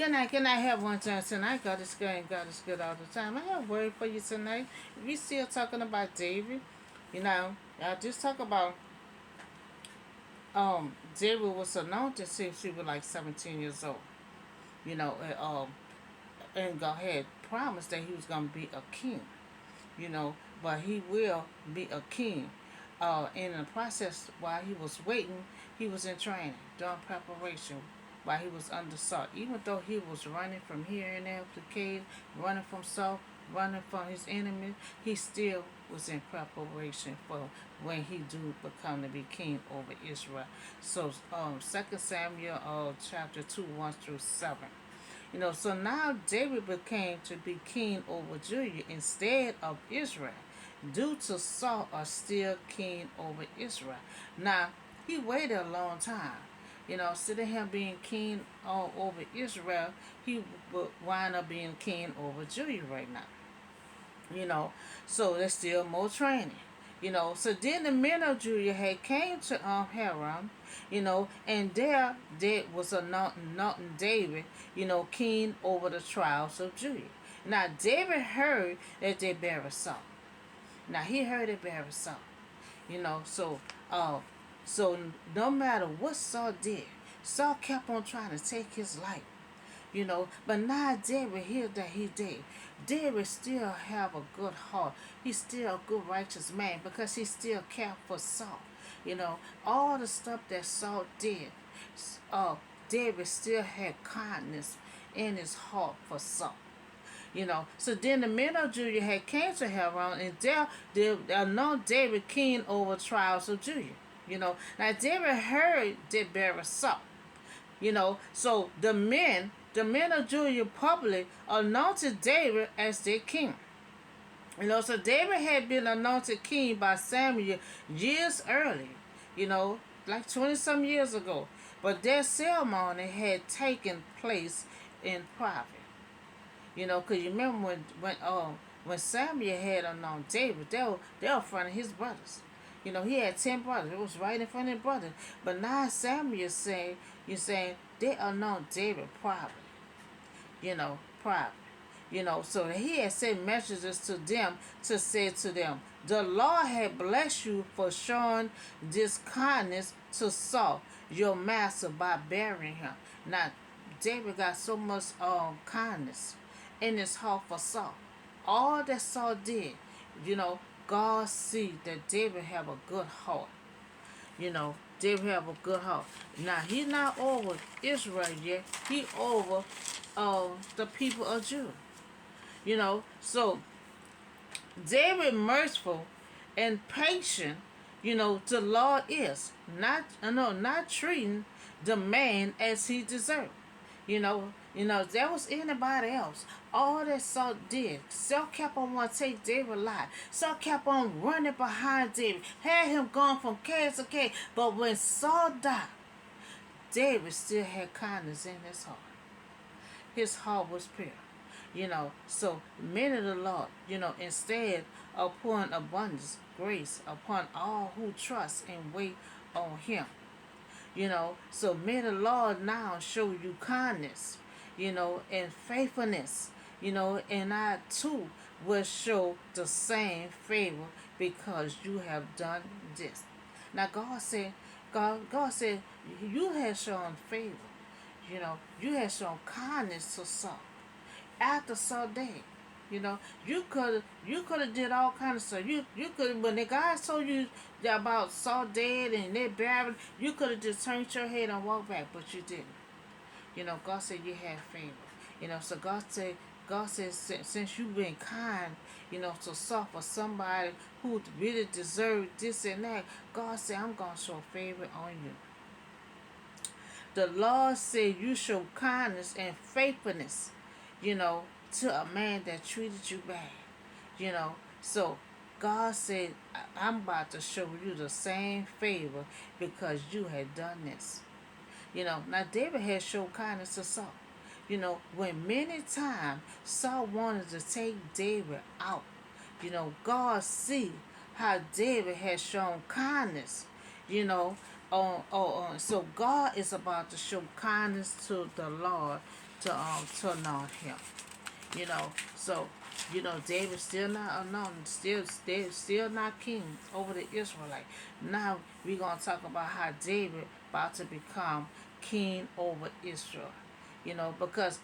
Can I have one time tonight? God is good and God is good all the time. I have a word for you tonight. We still talking about David. You know, I just talk about David was anointed since he was like 17 years old. You know, and God had promised that he was gonna be a king. You know, but he will be a king. In the process, while he was waiting, he was in training, doing preparation, while he was under Saul. Even though he was running from here and there to the cave, running from Saul, running from his enemies, he still was in preparation for when he do become to be king over Israel. So, 2 Samuel chapter 2, 1 through 7. You know, so now David became to be king over Judah instead of Israel, due to Saul are still king over Israel. Now, he waited a long time. You know, instead of him being king over Israel, he would wind up being king over Judah right now. You know, so there's still more training. You know, so then the men of Judah had came to Haran, you know, and there was anointing David, you know, king over the tribes of Judah. Now David heard that they buried Saul. Now he heard it buried Saul. You know, uh so no matter what Saul did, Saul kept on trying to take his life. You know, but now David hear that he did. David still have a good heart. He's still a good righteous man because he still cared for Saul. You know, all the stuff that Saul did, uh, David still had kindness in his heart for Saul. You know, so then the men of Judah had came to Hebron, and there they anointed David king over tribes of Judah. You know, now David heard that buried Saul. You know, so the men of Judah publicly anointed David as their king. You know, so David had been anointed king by Samuel years earlier, you know, like 20 some years ago. But their ceremony had taken place in private. You know, because you remember when Samuel had anointed David, they were in front of his brothers. You know, he had 10 brothers. It was right in front of his brothers. But now Samuel saying, you're saying they anointed David privately. You know, private. You know, so he had sent messages to them to say to them, the Lord had blessed you for showing this kindness to Saul, your master, by burying him. Now, David got so much kindness in his heart for Saul. All that Saul did, you know, God see that David have a good heart. You know, David have a good heart. Now, he not over Israel yet. He over the people of Judah. You know, so David merciful and patient, you know, the Lord is not treating the man as he deserved. If there was anybody else, all that Saul did, Saul kept on wanting to take David alive. Saul kept on running behind David, had him going from cave to cave. But when Saul died, David still had kindness in his heart. His heart was pure. You know, so men of the Lord, you know, instead of pouring abundance, grace upon all who trust and wait on him. You know, so may the Lord now show you kindness, you know, and faithfulness, you know, and I too will show the same favor because you have done this. Now God said, you have shown favor, you know, you have shown kindness to Saul. After Saul dead, you know, you could have did all kinds of stuff. You could, when the guys told you about Saul dead and they buried, you could have just turned your head and walked back, but you didn't. You know, God said you had favor. You know, so God says since you've been kind, you know, to suffer somebody who really deserved this and that, God said I'm gonna show favor on you. The Lord said you show kindness and faithfulness, you know, to a man that treated you bad. You know, so God said, I'm about to show you the same favor because you had done this. You know, now David had shown kindness to Saul. You know, when many times Saul wanted to take David out, you know, God see how David had shown kindness, you know, So God is about to show kindness to the Lord to anoint him. So David still not anointed, still not king over the Israelite. Now we're gonna talk about how David about to become king over Israel. Because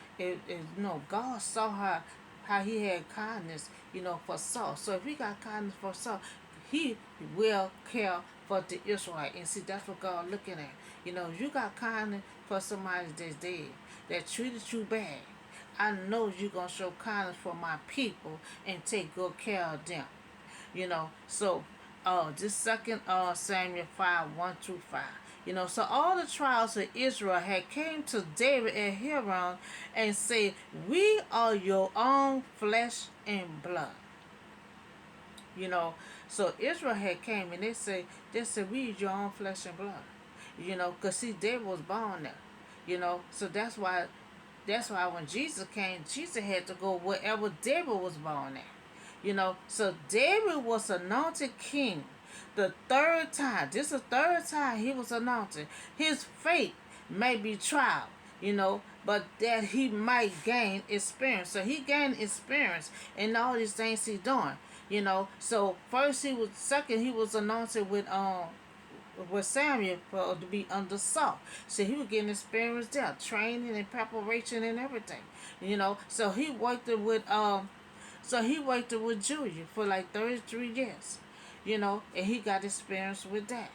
God saw how he had kindness, for Saul. So if he got kindness for Saul, he will care for the Israelite. And see, that's what God looking at. You got kindness for somebody that's dead, that treated you bad. I know you're going to show kindness for my people and take good care of them. So this second Samuel 5, 1 through 5. So all the tribes of Israel had came to David at Hebron and said, we are your own flesh and blood. You know, so Israel had came and they said, we is your own flesh and blood. Because see, David was born there. So that's why when Jesus came, Jesus had to go wherever David was born at. So David was anointed king the third time. This is the third time he was anointed. His faith may be tried, but that he might gain experience. So he gained experience in all these things he doing. So second he was anointed with Samuel to be under Saul. So he was getting experience there, training and preparation and everything. So he worked it with Julia for like 33 years. And he got experience with that.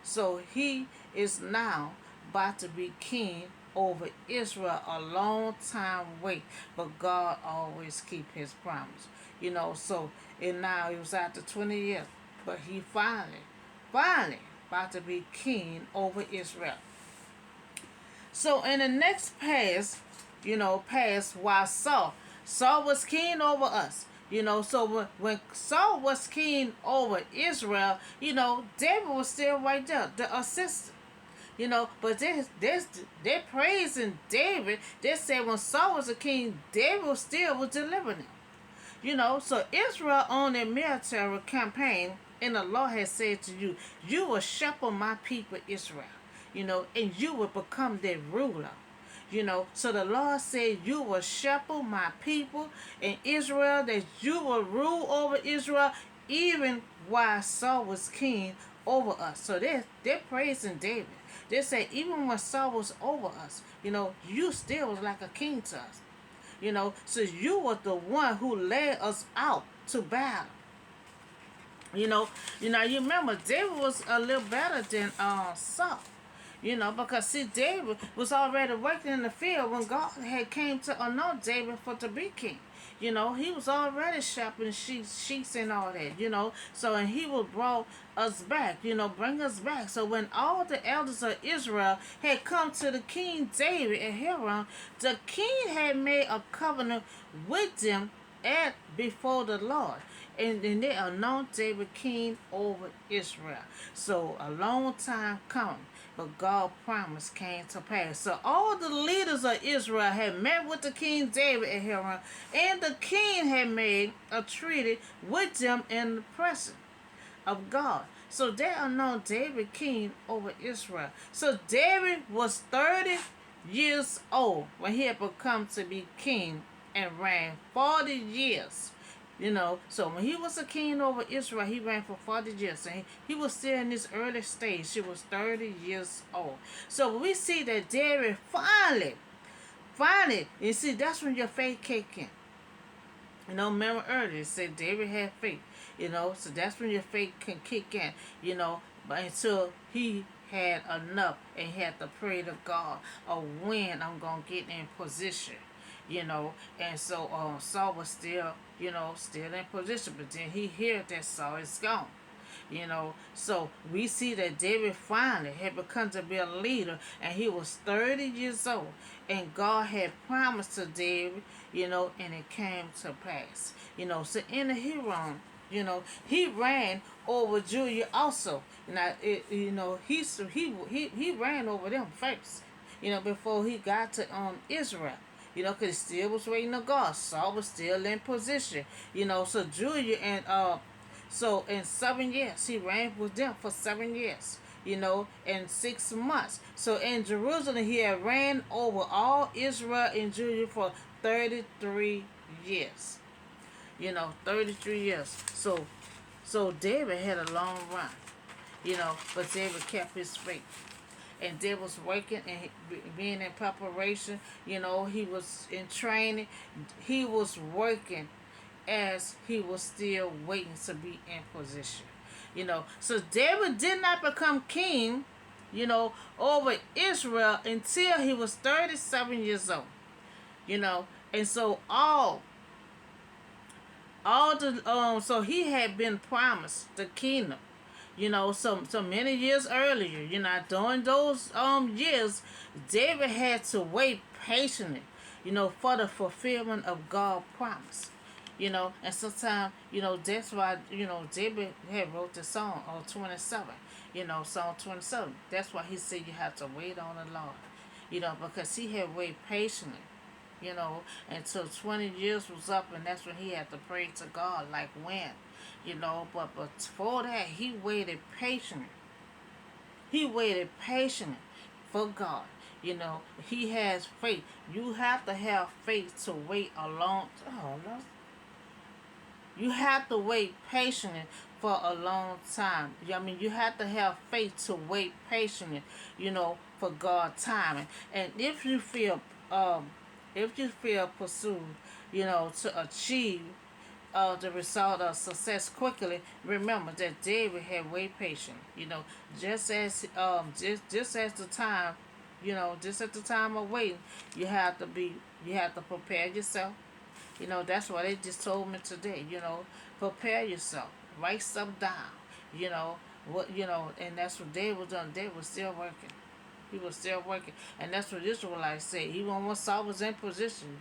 So he is now about to be king over Israel. A long time wait, but God always keep his promise. So and now it was after 20 years, but he finally about to be king over Israel. So in the next past while Saul was king over us. So when Saul was king over Israel, David was still right there, the assistant. But they're praising David. They said when Saul was a king, David still was delivering him. So Israel on a military campaign, and the Lord has said to you, you will shepherd my people Israel, and you will become their ruler. So the Lord said, you will shepherd my people in Israel, that you will rule over Israel, even while Saul was king over us. So they're praising David. They say, even when Saul was over us, you still was like a king to us. So you were the one who led us out to battle. You remember David was a little better than Saul. Because see, David was already working in the field when God had came to anoint David for to be king. He was already shopping sheets and all that. So and he would brought us back. Bring us back. So when all the elders of Israel had come to the king David at Hebron, the king had made a covenant with them before the Lord. And then they anointed David king over Israel. So a long time coming, but God's promise came to pass. So all the leaders of Israel had met with the king David at Hebron, and the king had made a treaty with them in the presence of God. So they anointed David king over Israel. So David was 30 years old when he had become to be king and reigned 40 years. So when he was a king over Israel, he reigned for 40 years. And he was still in this early stage. He was 30 years old. So we see that David finally, you see, that's when your faith kicked in. Remember earlier, it said David had faith. So that's when your faith can kick in. But until he had enough and he had to pray to God of when I'm going to get in position. And so Saul was still in position, but then he heard that Saul is gone. So we see that David finally had become to be a leader, and he was 30 years old, and God had promised to David, and it came to pass. So in the Hebron, he ran over Julia also. He ran over them first, before he got to Israel. Because he still was waiting on God. Saul was still in position. So Julia and so in 7 years, he reigned with them for 7 years. in 6 months. So in Jerusalem, he had reigned over all Israel and Judah for 33 years. 33 years. So David had a long run, but David kept his faith. And David was working and being in preparation. He was in training. He was working as he was still waiting to be in position. So David did not become king, over Israel until he was 37 years old. And so all the so he had been promised the kingdom, so many years earlier. During those years, David had to wait patiently, for the fulfillment of God's promise. And sometimes, that's why, David had wrote the song on 27, Psalm 27. That's why he said you have to wait on the Lord, because he had waited patiently, until 20 years was up, and that's when he had to pray to God, like when, but before that, he waited patiently. He waited patiently for God. He has faith. You have to have faith to wait a long time. Oh, no. You have to wait patiently for a long time. You have to have faith to wait patiently, for God's timing. And if you feel pursued, to achieve the result of success quickly, remember that David had wait patient. Just as the time, just at the time of waiting, you have to prepare yourself. That's what they just told me today. Prepare yourself. Write stuff down. You know and that's what David was done. David was still working. He was still working, and that's what Israelites say. Even when Saul was in position,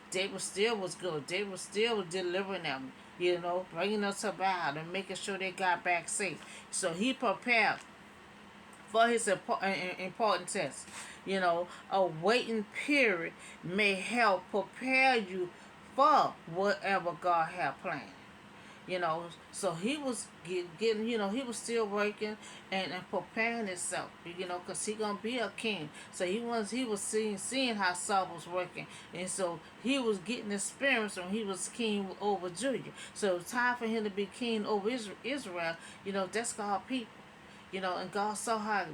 David still was good. David still was delivering them. Bringing them to battle and making sure they got back safe. So he prepared for his important test. A waiting period may help prepare you for whatever God had planned. So he was getting, he was still working and preparing himself, because he gonna be a king. So he was seeing how Saul was working, and so he was getting experience when he was king over Judah. So it's time for him to be king over Israel. That's God's people. And God saw how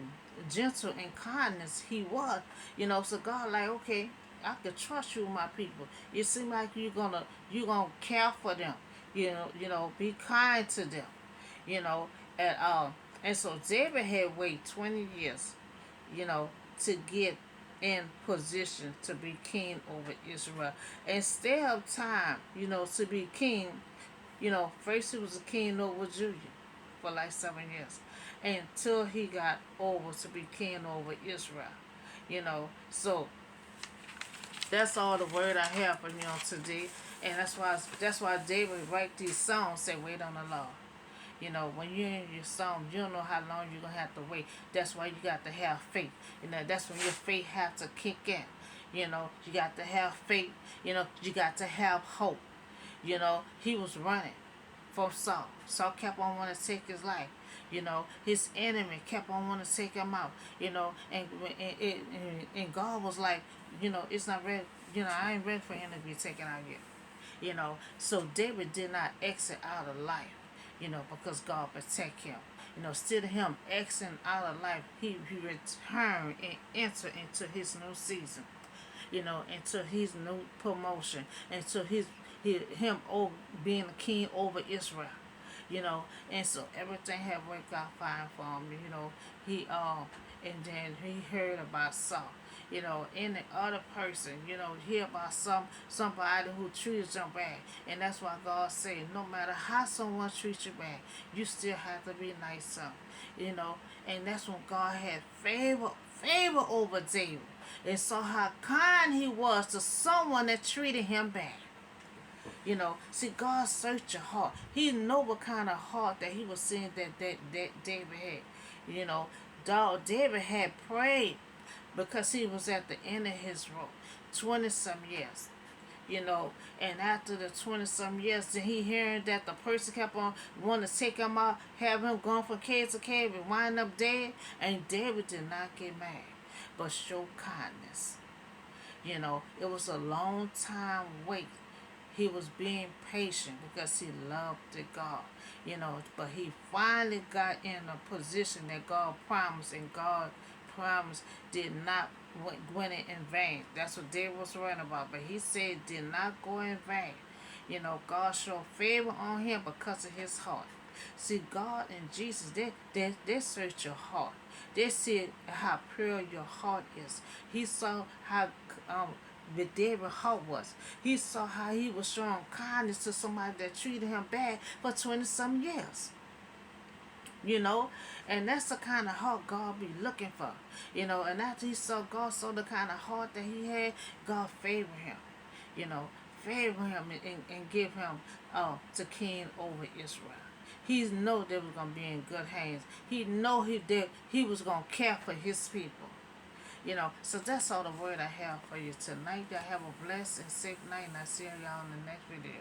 gentle and kindness he was. So God like, okay, I can trust you, my people. It seems like you gonna care for them. Be kind to them. You know, and and so David had waited 20 years, you know, to get in position to be king over Israel. Instead of time, to be king, first he was a king over Judah for like 7 years, until he got over to be king over Israel. So that's all the word I have for you on today, and that's why David write these songs. Say, wait on the Lord. When you're in your song, you don't know how long you're gonna have to wait. That's why you got to have faith. That's when your faith has to kick in. You got to have faith. You got to have hope. He was running from Saul. Saul kept on wanting to take his life. His enemy kept on wanting to take him out. And God was like, it's not ready. I ain't ready for him to be taken out yet. So David did not exit out of life, because God protect him. Instead of him exiting out of life, he returned and entered into his new season, into his new promotion, into him being a king over Israel. And so everything had worked out fine for him. He and then he heard about Saul. And the other person, hear about somebody who treats them bad. And that's why God said, no matter how someone treats you bad, you still have to be nice to them. And that's when God had favor over David, and saw how kind he was to someone that treated him bad. See, God searched your heart. He know what kind of heart that he was seeing that David had. David had prayed because he was at the end of his rope, 20 some years. you know. And after the 20 some years, then he hearing that the person kept on wanting to take him out, have him going from cave to cave and wind up dead. And David did not get mad, but show kindness. You know, it was a long time wait. He was being patient because he loved the God, you know. But he finally got in a position that God promised, and God promise did not win it in vain. That's what David was writing about. But he said did not go in vain. You know, God showed favor on him because of his heart. See, God and Jesus, they search your heart. They see how pure your heart is. He saw how um, with David's heart was. He saw how he was showing kindness to somebody that treated him bad for 20 some years. You know, and that's the kind of heart God be looking for. You know, and after he saw God saw the kind of heart that he had, God favored him. You know, favor him and give him to king over Israel. He know they was gonna be in good hands. He know he was gonna care for his people. You know, so that's all the word I have for you tonight. Y'all have a blessed and safe night, and I'll see y'all in the next video.